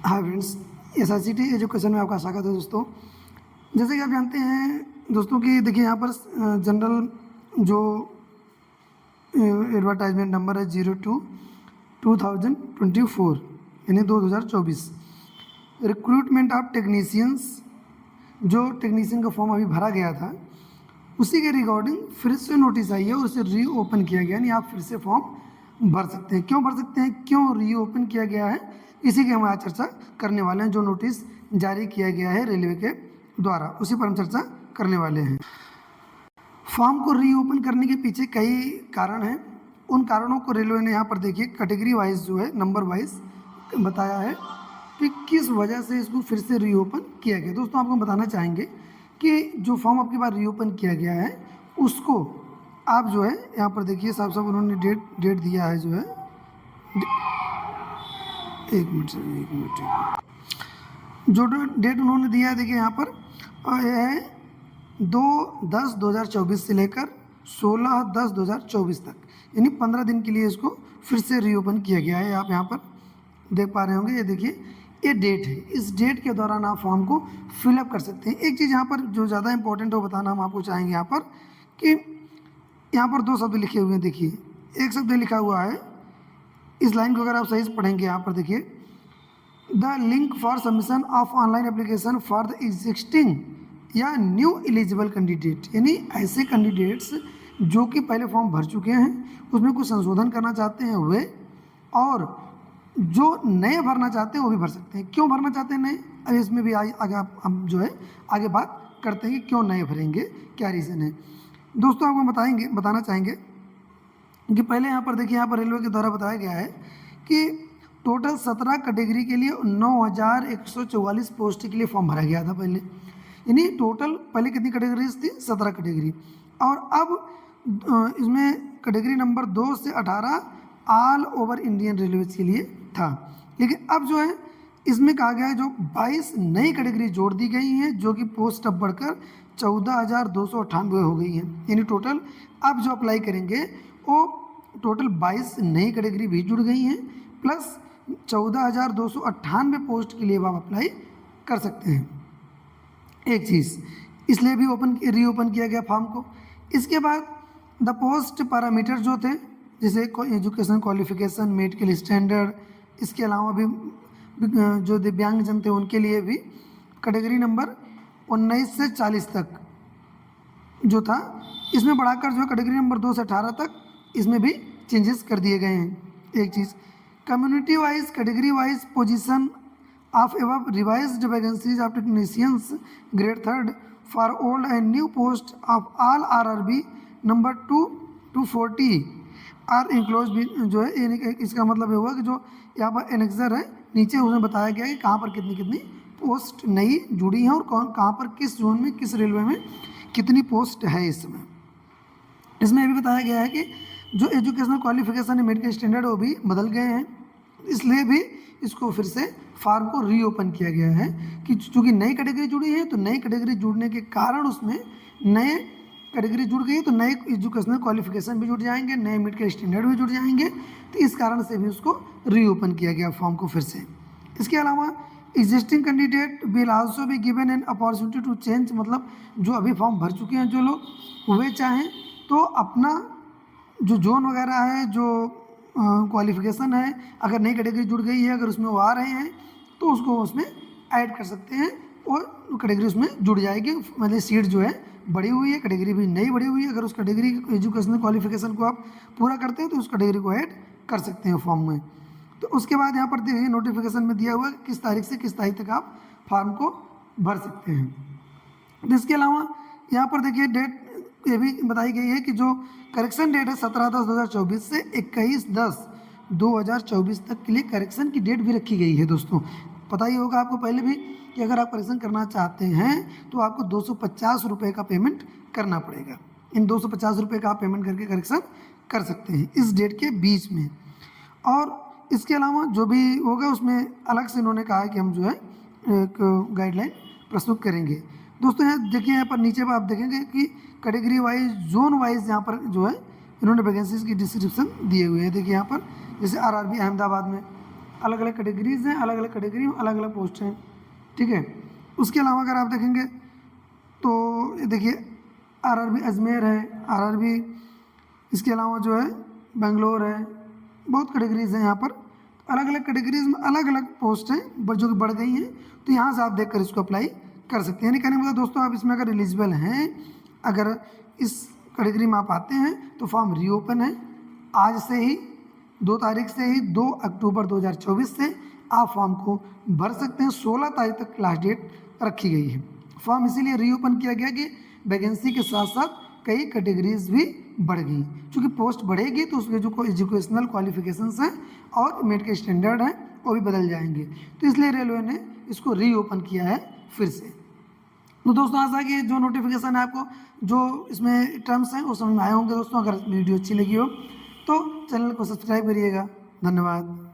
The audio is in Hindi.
हाय फ्रेंड्स, SICT एजुकेशन में आपका स्वागत है दोस्तों। जैसे कि आप जानते हैं दोस्तों कि देखिए यहाँ पर जनरल जो एडवर्टाइजमेंट नंबर है 02/2024 यानी 2024 रिक्रूटमेंट ऑफ टेक्नीशियंस, जो टेक्नीशियन का फॉर्म अभी भरा गया था उसी के रिगार्डिंग फिर से नोटिस आई है और उसे रीओपन किया गया, यानी आप फिर से फॉर्म भर सकते हैं। क्यों भर सकते हैं, क्यों रीओपन किया गया है, इसी की हम आज चर्चा करने वाले हैं। जो नोटिस जारी किया गया है रेलवे के द्वारा उसी पर हम चर्चा करने वाले हैं। फॉर्म को रीओपन करने के पीछे कई कारण हैं। उन कारणों को रेलवे ने यहाँ पर देखिए कैटेगरी वाइज जो है नंबर वाइज बताया है कि किस वजह से इसको फिर से रीओपन किया गया। दोस्तों आपको बताना चाहेंगे कि जो फॉर्म आपके पास रीओपन किया गया है उसको आप जो है यहाँ पर देखिए साफ साफ उन्होंने डेट दिया है, जो है एक मिनट जो डेट उन्होंने दिया है देखिए यहाँ पर यह है 2/10/2024 से लेकर 16/10/2024 तक, यानी 15 दिन के लिए इसको फिर से रीओपन किया गया है। आप यहाँ पर देख पा रहे होंगे, ये देखिए ये डेट है। इस डेट के दौरान आप फॉर्म को फिलअप कर सकते हैं। एक चीज़ यहाँ पर जो ज़्यादा इंपॉर्टेंट हो बताना हम आपको चाहेंगे यहाँ पर कि यहाँ पर दो शब्द लिखे हुए हैं। देखिए एक शब्द लिखा हुआ है, इस लाइन को अगर आप सही से पढ़ेंगे यहाँ पर देखिए the link for submission of online application for the existing या न्यू एलिजिबल कैंडिडेट, यानी ऐसे कैंडिडेट्स जो कि पहले फॉर्म भर चुके हैं उसमें कुछ संशोधन करना चाहते हैं वे, और जो नए भरना चाहते हैं वो भी भर सकते हैं। क्यों भरना चाहते हैं नए, अब इसमें भी आगे हम जो है आगे बात करते हैं कि क्यों नए भरेंगे, क्या रीज़न है। दोस्तों आपको बताना चाहेंगे कि पहले यहाँ पर देखिए यहाँ पर रेलवे के द्वारा बताया गया है कि टोटल 17 कैटेगरी के लिए 9,144 पोस्ट के लिए फॉर्म भरा गया था पहले, यानी टोटल पहले कितनी कैटेगरीज थी, 17 कैटेगरी। और अब इसमें कैटेगरी नंबर 2 से 18 ऑल ओवर इंडियन रेलवे के लिए था, लेकिन अब जो है इसमें कहा गया है जो 22 नई कैटेगरी जोड़ दी गई हैं, जो कि पोस्ट अब बढ़कर 14,298 हो गई है। यानी टोटल अब जो अप्लाई करेंगे वो टोटल 22 नई कैटेगरी भी जुड़ गई हैं, प्लस 14,298 पोस्ट के लिए आप अप्लाई कर सकते हैं। एक चीज़ इसलिए भी रीओपन किया गया फॉर्म को। इसके बाद द पोस्ट पैरामीटर जो थे, जैसे एजुकेशन क्वालिफिकेशन, मेडिकल स्टैंडर्ड, इसके अलावा भी जो दिव्यांगजन थे उनके लिए भी कैटेगरी नंबर 19 से 40 तक जो था इसमें बढ़ाकर जो कैटेगरी नंबर 2 से 18 तक इसमें भी चेंजेस कर दिए गए हैं। एक चीज़ community wise category wise position of above revised vacancies of technicians grade 3 for old and new post of all RRB number 2 to 40 are enclose भी जो है, इसका मतलब ये हुआ कि जो यहाँ पर एनेक्सर है नीचे उसमें बताया गया है कि कहाँ पर कितनी कितनी पोस्ट नई जुड़ी हैं और कहाँ पर किस जोन में किस रेलवे में कितनी पोस्ट है इस समय। इसमें ये भी बताया गया है कि जो एजुकेशनल क्वालिफिकेशन है, मेडिकल स्टैंडर्ड वो भी बदल गए हैं, इसलिए भी इसको फिर से फॉर्म को रीओपन किया गया है कि चूँकि नई कैटेगरी जुड़ी है तो नई कैटेगरी जुड़ने के कारण उसमें नए कैटेगरी जुड़ गई तो नए एजुकेशनल क्वालिफिकेशन भी जुड़ जाएंगे, नए मेडिकल स्टैंडर्ड भी जुड़ जाएंगे, तो इस कारण से भी उसको रीओपन किया गया फॉर्म को फिर से। इसके अलावा existing candidate will also be given an opportunity to change, मतलब जो अभी फॉर्म भर चुके हैं जो लोग वे चाहें तो अपना जो जोन वगैरह है, जो क्वालिफिकेशन है, अगर नई कैटेगरी जुड़ गई है, अगर उसमें वो आ रहे हैं तो उसको उसमें ऐड कर सकते हैं और कैटेगरी उसमें जुड़ जाएगी। मतलब सीट जो है बढ़ी हुई है, कैटेगरी भी नई बढ़ी हुई है, अगर उस कैटेगरी एजुकेशनल क्वालिफिकेशन को आप पूरा करते हैं तो उस कैटेगरी को ऐड कर सकते हैं फॉर्म में। तो उसके बाद यहाँ पर देखिए नोटिफिकेशन में दिया हुआ है किस तारीख से किस तारीख तक आप फॉर्म को भर सकते हैं। तो इसके अलावा यहाँ पर देखिए डेट ये भी बताई गई है कि जो करेक्शन डेट है 17/10/2024 से 21/10/2024 तक के लिए करेक्शन की डेट भी रखी गई है। दोस्तों पता ही होगा आपको पहले भी कि अगर आप करेक्शन करना चाहते हैं तो आपको 250 रुपये का पेमेंट करना पड़ेगा। इन 250 रुपये का आप पेमेंट करके करेक्शन कर सकते हैं इस डेट के बीच में। और इसके अलावा जो भी होगा उसमें अलग से इन्होंने कहा है कि हम जो है एक गाइडलाइन प्रस्तुत करेंगे। दोस्तों यहाँ देखिए, यहाँ पर नीचे पर आप देखेंगे कि कैटेगरी वाइज जोन वाइज यहाँ पर जो है इन्होंने वैकेंसीज की डिस्क्रिप्शन दिए हुए हैं। देखिए यहाँ पर जैसे RRB अहमदाबाद में अलग अलग कैटेगरीज हैं, अलग अलग कैटेगरी में अलग अलग पोस्ट हैं, ठीक है। उसके अलावा अगर आप देखेंगे तो ये देखिए आरआरबी अजमेर है, आरआरबी, इसके अलावा जो है बेंगलोर है, बहुत कैटेगरीज हैं यहाँ पर। अलग अलग कैटेगरीज में अलग अलग पोस्ट हैं जो कि बढ़ गई हैं, तो यहाँ से आप देखकर इसको अप्लाई कर सकते हैं। यानी कहने मतलब दोस्तों आप इसमें अगर एलिजिबल हैं, अगर इस कैटेगरी में आप आते हैं तो फॉर्म रीओपन है आज से ही, 2 तारीख से ही, 2 अक्टूबर 2024 से आप फॉर्म को भर सकते हैं। 16 तारीख तक लास्ट डेट रखी गई है। फॉर्म इसीलिए रीओपन किया गया कि वैकेंसी के साथ साथ कई कैटेगरीज भी बढ़ गई, क्योंकि पोस्ट बढ़ेगी तो उसके जो एजुकेशनल क्वालिफिकेशंस हैं और मेरिट के स्टैंडर्ड हैं वो भी बदल जाएंगे, तो इसलिए रेलवे ने इसको रीओपन किया है फिर से। तो दोस्तों आशा है कि जो नोटिफिकेशन है आपको जो इसमें टर्म्स हैं वो समझ में आए होंगे दोस्तों। अगर वीडियो अच्छी लगी हो तो चैनल को सब्सक्राइब करिएगा। धन्यवाद।